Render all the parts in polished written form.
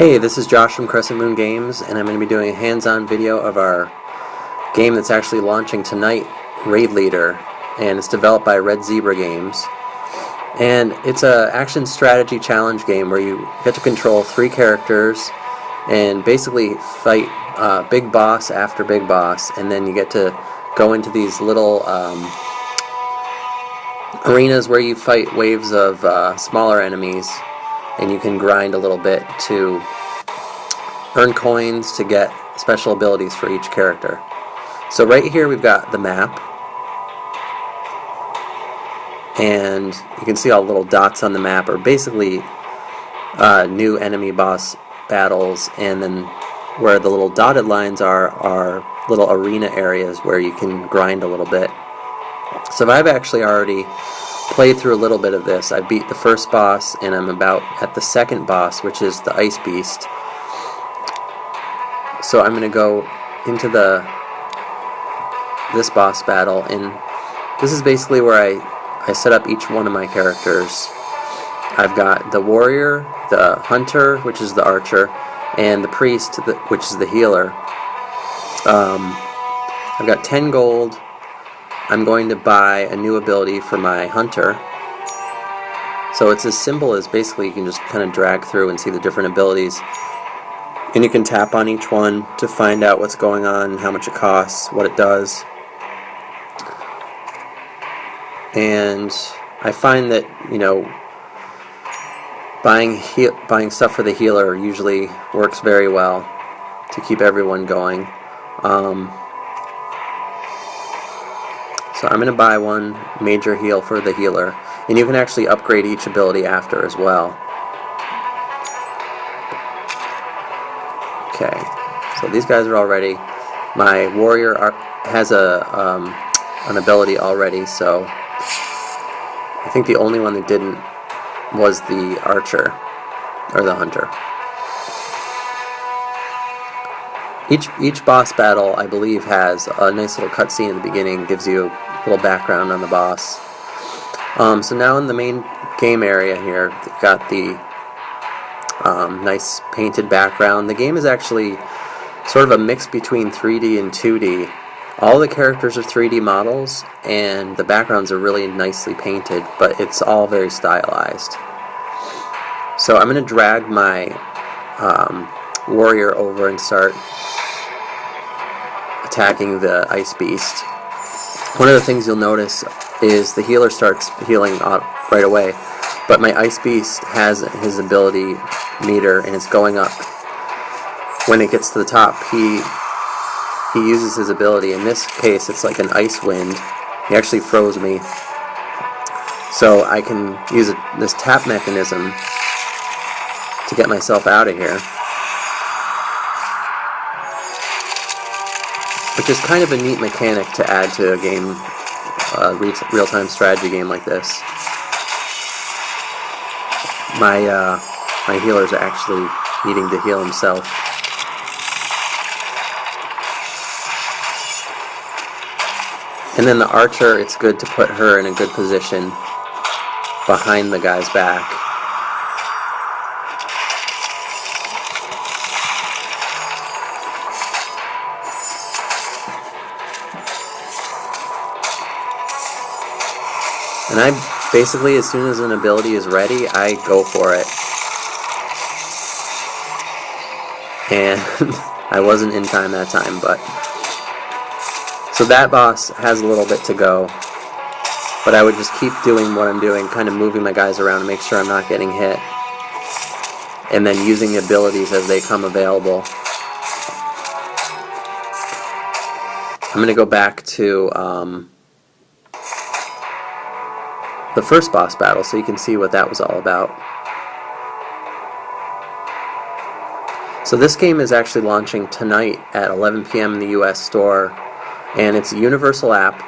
Hey, this is Josh from Crescent Games, and I'm going to be doing a hands-on video of our game that's actually launching tonight, Raid Leader, and it's developed by Red Zebra Games. And it's an action strategy challenge game where you get to control 3 characters and basically fight big boss after big boss, and then you get to go into these little arenas where you fight waves of smaller enemies, and you can grind a little bit to earn coins to get special abilities for each character. So right here we've got the map, and you can see all the little dots on the map are basically new enemy boss battles, and then where the little dotted lines are little arena areas where you can grind a little bit. So I've actually already played through a little bit of this. I beat the first boss, and I'm about at the second boss, which is the Ice Beast. So I'm going to go into this boss battle, and this is basically where I set up each one of my characters. I've got the warrior, the hunter, which is the archer, and the priest, which is the healer. I've got 10 gold. I'm going to buy a new ability for my hunter. So it's as simple as basically you can just kind of drag through and see the different abilities. And you can tap on each one to find out what's going on, how much it costs, what it does. And I find that, you know, buying stuff for the healer usually works very well to keep everyone going. So I'm going to buy one major heal for the healer, and you can actually upgrade each ability after as well. Okay, so these guys are all ready. My warrior has an ability already, so I think the only one that didn't was the archer, or the hunter. Each boss battle, I believe, has a nice little cutscene at the beginning, gives you a little background on the boss. So now in the main game area here, we've got the nice painted background. The game is actually sort of a mix between 3D and 2D. All the characters are 3D models, and the backgrounds are really nicely painted, but it's all very stylized. So I'm going to drag my warrior over and start attacking the Ice Beast. One of the things you'll notice is the healer starts healing right away, but my Ice Beast has his ability meter, and it's going up. When it gets to the top, he uses his ability. In this case, it's like an ice wind. He actually froze me. So I can use this tap mechanism to get myself out of here, which is kind of a neat mechanic to add to a game, a real-time strategy game like this. My healer's actually needing to heal himself. And then the archer, it's good to put her in a good position behind the guy's back. And I basically, as soon as an ability is ready, I go for it. And I wasn't in time that time, but... So that boss has a little bit to go. But I would just keep doing what I'm doing, kind of moving my guys around to make sure I'm not getting hit. And then using the abilities as they come available. I'm going to go back to... the first boss battle, so you can see what that was all about. So this game is actually launching tonight at 11 p.m. in the US store, and it's a universal app,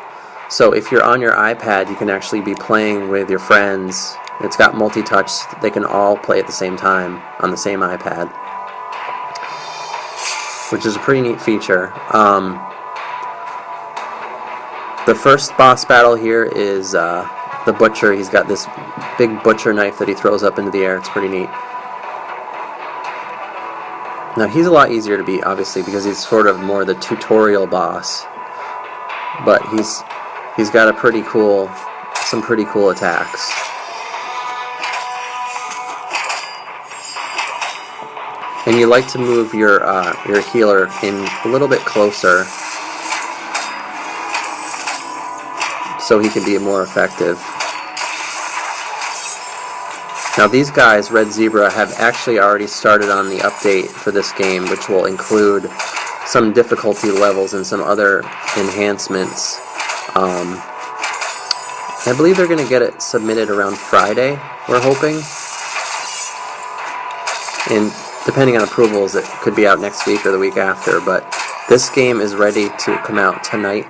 so if you're on your iPad, you can actually be playing with your friends. It's got multi-touch, they can all play at the same time on the same iPad, which is a pretty neat feature. The first boss battle here is the butcher. He's got this big butcher knife that he throws up into the air. It's pretty neat. Now he's a lot easier to beat, obviously, because he's sort of more the tutorial boss. But he's got some pretty cool attacks. And you like to move your healer in a little bit closer so he can be more effective. Now these guys, Red Zebra, have actually already started on the update for this game, which will include some difficulty levels and some other enhancements. I believe they're going to get it submitted around Friday, we're hoping. And depending on approvals, it could be out next week or the week after, but this game is ready to come out tonight